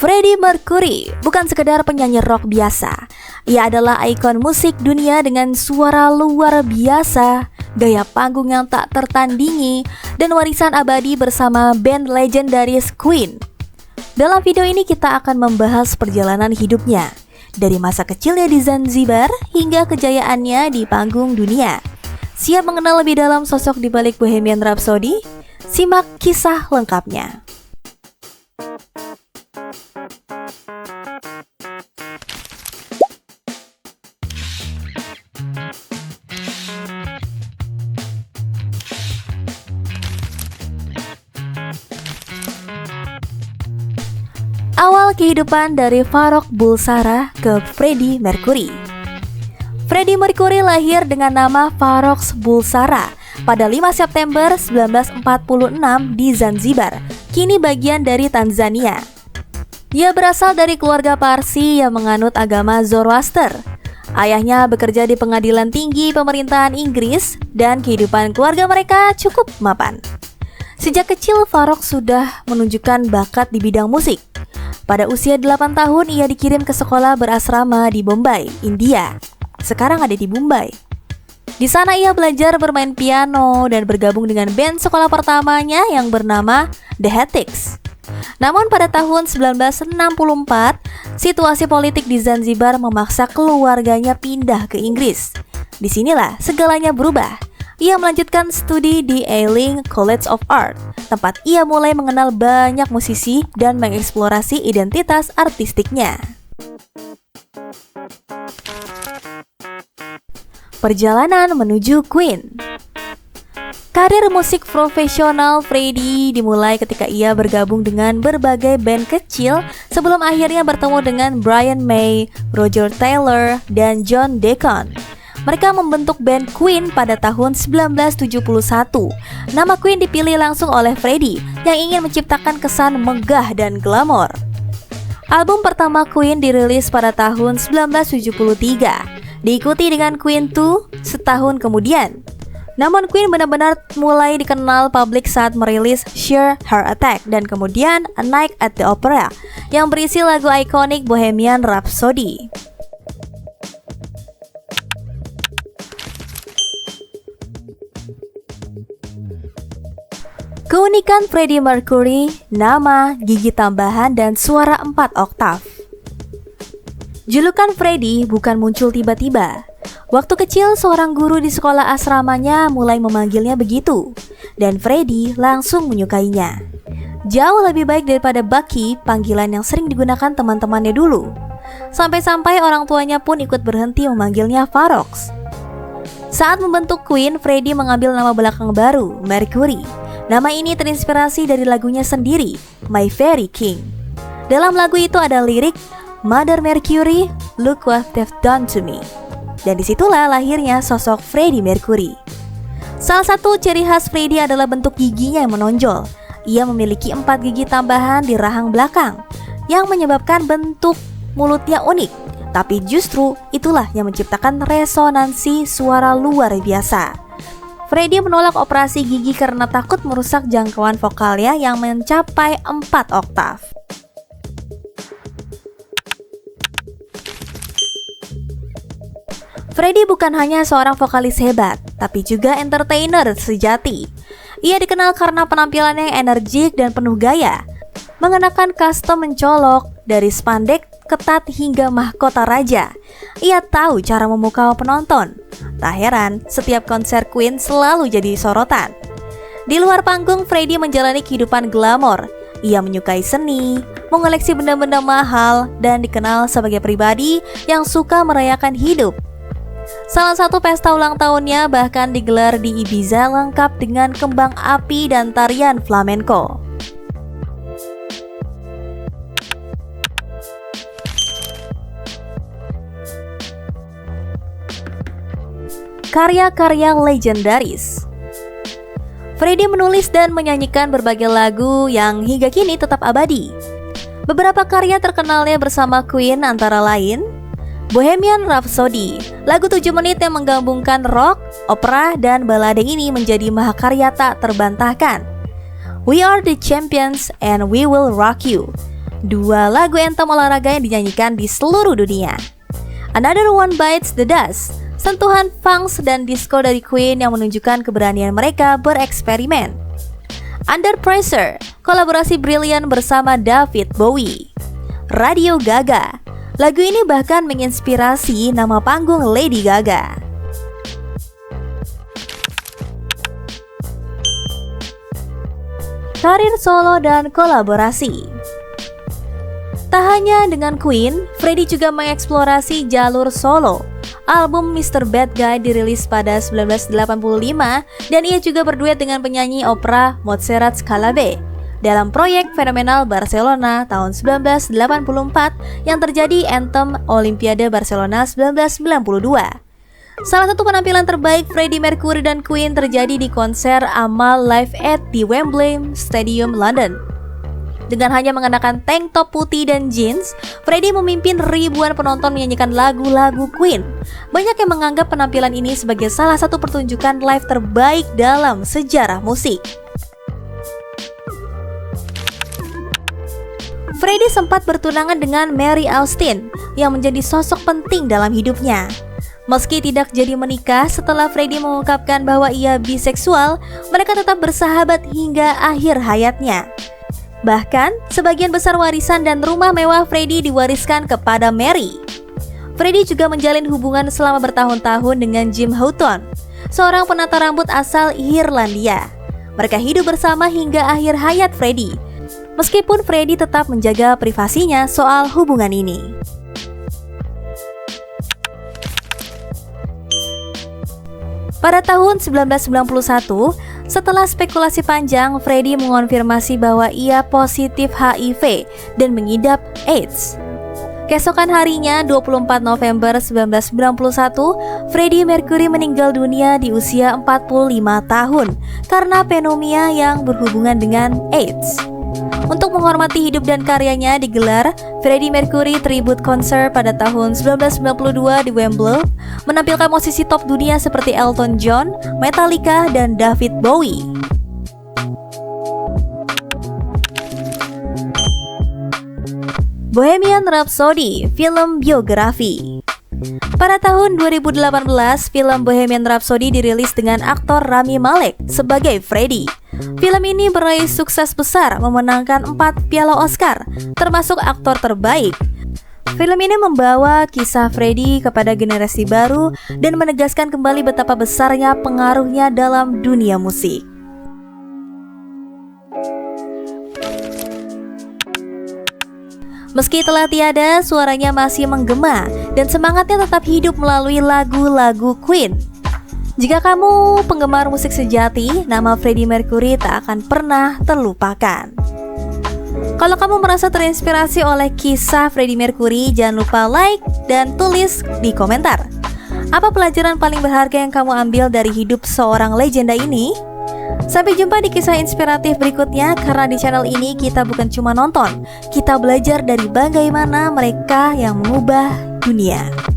Freddie Mercury bukan sekedar penyanyi rock biasa. Ia adalah ikon musik dunia dengan suara luar biasa, gaya panggung yang tak tertandingi, dan warisan abadi bersama band legendaris Queen. Dalam video ini kita akan membahas perjalanan hidupnya, dari masa kecilnya di Zanzibar hingga kejayaannya di panggung dunia. Siap mengenal lebih dalam sosok di balik Bohemian Rhapsody? Simak kisah lengkapnya. Awal kehidupan dari Farouk Bulsara ke Freddie Mercury. Freddie Mercury lahir dengan nama Farouk Bulsara pada 5 September 1946 di Zanzibar, kini bagian dari Tanzania. Ia berasal dari keluarga Parsi yang menganut agama Zoroaster. Ayahnya bekerja di pengadilan tinggi pemerintahan Inggris dan kehidupan keluarga mereka cukup mapan. Sejak kecil Farouk sudah menunjukkan bakat di bidang musik. Pada usia 8 tahun ia dikirim ke sekolah berasrama di Bombay, India. Sekarang ada di Mumbai. Di sana ia belajar bermain piano dan bergabung dengan band sekolah pertamanya yang bernama The Hatticks. Namun pada tahun 1964, situasi politik di Zanzibar memaksa keluarganya pindah ke Inggris. Disinilah segalanya berubah. Ia melanjutkan studi di Ealing College of Art, tempat ia mulai mengenal banyak musisi dan mengeksplorasi identitas artistiknya. Perjalanan menuju Queen. Karir musik profesional Freddie dimulai ketika ia bergabung dengan berbagai band kecil sebelum akhirnya bertemu dengan Brian May, Roger Taylor, dan John Deacon. Mereka membentuk band Queen pada tahun 1971. Nama Queen dipilih langsung oleh Freddie yang ingin menciptakan kesan megah dan glamor. Album pertama Queen dirilis pada tahun 1973, diikuti dengan Queen 2 setahun kemudian. Namun Queen benar-benar mulai dikenal publik saat merilis Sheer Heart Attack dan kemudian A Night at the Opera yang berisi lagu ikonik Bohemian Rhapsody. Keunikan Freddie Mercury, nama, gigi tambahan, dan suara 4 oktav. Julukan Freddie bukan muncul tiba-tiba. Waktu kecil seorang guru di sekolah asramanya mulai memanggilnya begitu, dan Freddie langsung menyukainya. Jauh lebih baik daripada Bucky, panggilan yang sering digunakan teman-temannya dulu. Sampai-sampai orang tuanya pun ikut berhenti memanggilnya Farouk. Saat membentuk Queen, Freddie mengambil nama belakang baru, Mercury. Nama ini terinspirasi dari lagunya sendiri, My Fairy King. Dalam lagu itu ada lirik, Mother Mercury, look what they've done to me. Dan disitulah lahirnya sosok Freddie Mercury. Salah satu ciri khas Freddie adalah bentuk giginya yang menonjol. Ia memiliki 4 gigi tambahan di rahang belakang, yang menyebabkan bentuk mulutnya unik. Tapi justru itulah yang menciptakan resonansi suara luar biasa. Freddie menolak operasi gigi karena takut merusak jangkauan vokalnya yang mencapai 4 oktav. Freddie bukan hanya seorang vokalis hebat, tapi juga entertainer sejati. Ia dikenal karena penampilannya yang energik dan penuh gaya, mengenakan kostum mencolok dari spandek ketat hingga mahkota raja. Ia tahu cara memukau penonton. Tak heran, setiap konser Queen selalu jadi sorotan. Di luar panggung, Freddie menjalani kehidupan glamor. Ia menyukai seni, mengoleksi benda-benda mahal, dan dikenal sebagai pribadi yang suka merayakan hidup. Salah satu pesta ulang tahunnya bahkan digelar di Ibiza lengkap dengan kembang api dan tarian flamenco. Karya-karya legendaris. Freddie menulis dan menyanyikan berbagai lagu yang hingga kini tetap abadi. Beberapa karya terkenalnya bersama Queen antara lain Bohemian Rhapsody, lagu 7 menit yang menggabungkan rock, opera, dan balade ini menjadi mahakarya tak terbantahkan. We Are the Champions and We Will Rock You, dua lagu anthem olahraga yang dinyanyikan di seluruh dunia. Another One Bites the Dust, sentuhan funk dan disco dari Queen yang menunjukkan keberanian mereka bereksperimen. Under Pressure, kolaborasi brilian bersama David Bowie. Radio Gaga, lagu ini bahkan menginspirasi nama panggung Lady Gaga. Karir solo dan kolaborasi. Tak hanya dengan Queen, Freddie juga mengeksplorasi jalur solo. Album Mr. Bad Guy dirilis pada 1985 dan ia juga berduet dengan penyanyi opera Montserrat Scalabe dalam proyek fenomenal Barcelona tahun 1984 yang terjadi anthem Olimpiade Barcelona 1992. Salah satu penampilan terbaik Freddie Mercury dan Queen terjadi di konser Amal Live Aid di Wembley Stadium, London. Dengan hanya mengenakan tank top putih dan jeans, Freddie memimpin ribuan penonton menyanyikan lagu-lagu Queen. Banyak yang menganggap penampilan ini sebagai salah satu pertunjukan live terbaik dalam sejarah musik. Freddie sempat bertunangan dengan Mary Austin yang menjadi sosok penting dalam hidupnya. Meski tidak jadi menikah, setelah Freddie mengungkapkan bahwa ia biseksual, mereka tetap bersahabat hingga akhir hayatnya. Bahkan, sebagian besar warisan dan rumah mewah Freddie diwariskan kepada Mary. Freddie juga menjalin hubungan selama bertahun-tahun dengan Jim Houghton, seorang penata rambut asal Irlandia. Mereka hidup bersama hingga akhir hayat Freddie, meskipun Freddie tetap menjaga privasinya soal hubungan ini. Pada tahun 1991, setelah spekulasi panjang, Freddie mengonfirmasi bahwa ia positif HIV dan mengidap AIDS. Keesokan harinya, 24 November 1991, Freddie Mercury meninggal dunia di usia 45 tahun karena pneumonia yang berhubungan dengan AIDS. Untuk menghormati hidup dan karyanya digelar Freddie Mercury Tribute Concert pada tahun 1992 di Wembley, menampilkan musisi top dunia seperti Elton John, Metallica, dan David Bowie. Bohemian Rhapsody, film biografi. Pada tahun 2018, film Bohemian Rhapsody dirilis dengan aktor Rami Malek sebagai Freddie. Film ini meraih sukses besar, memenangkan 4 piala Oscar, termasuk aktor terbaik. Film ini membawa kisah Freddie kepada generasi baru dan menegaskan kembali betapa besarnya pengaruhnya dalam dunia musik. Meski telah tiada, suaranya masih menggema dan semangatnya tetap hidup melalui lagu-lagu Queen. Jika kamu penggemar musik sejati, nama Freddie Mercury tak akan pernah terlupakan. Kalau kamu merasa terinspirasi oleh kisah Freddie Mercury, jangan lupa like dan tulis di komentar. Apa pelajaran paling berharga yang kamu ambil dari hidup seorang legenda ini? Sampai jumpa di kisah inspiratif berikutnya, karena di channel ini kita bukan cuma nonton, kita belajar dari bagaimana mereka yang mengubah dunia.